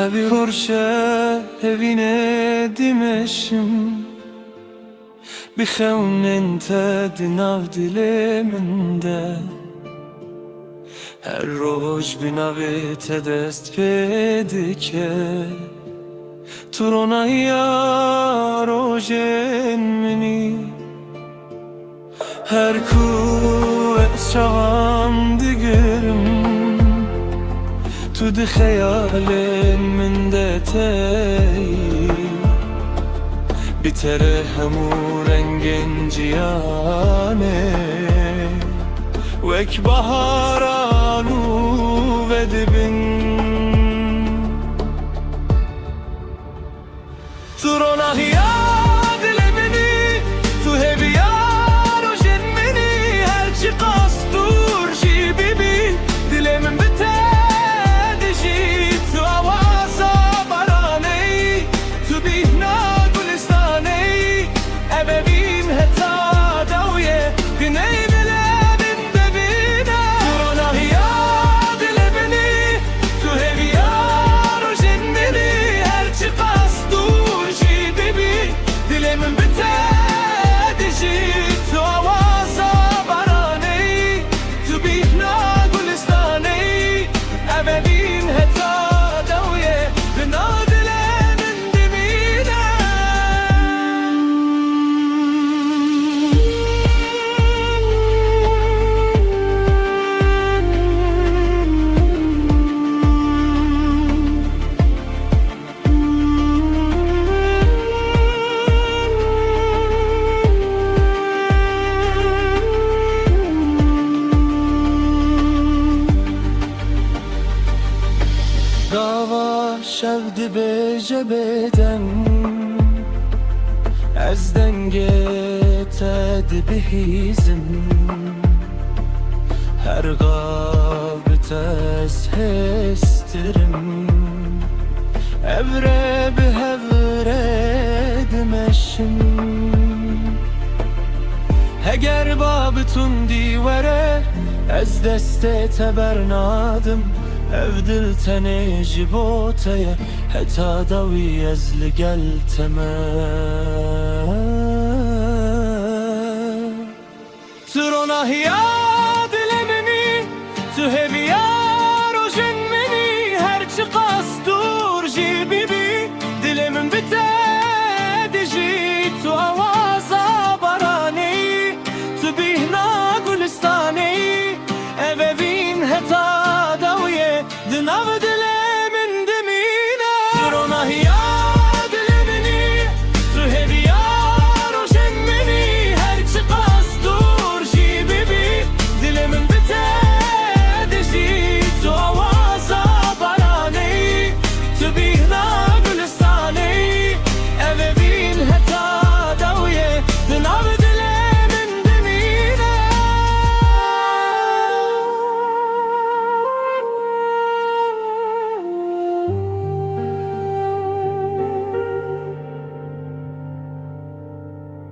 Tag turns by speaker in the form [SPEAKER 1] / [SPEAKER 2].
[SPEAKER 1] Tabi horşe evine dimeşim Bixewnin te dinav diliminde Her roj binavi te dest pedike Turona ya rojen mini Her ku es çağam digirim Tu di xeyalin min de tey Bitere hemû rengin ciyane Wek baharan û vedibin Tu ronahiya dilemini Tu heviya rojen mini Her çi qastur jî bibi Dilemin bite Dava şevdi beje beden Ez dengetedi bihizim Her gabtes hestirim Evre bihevre dimeşim Heger babtun divere Ez deste tebernadım Evdil tene jiboteye Heta dawi ezli gelteme Tronahiya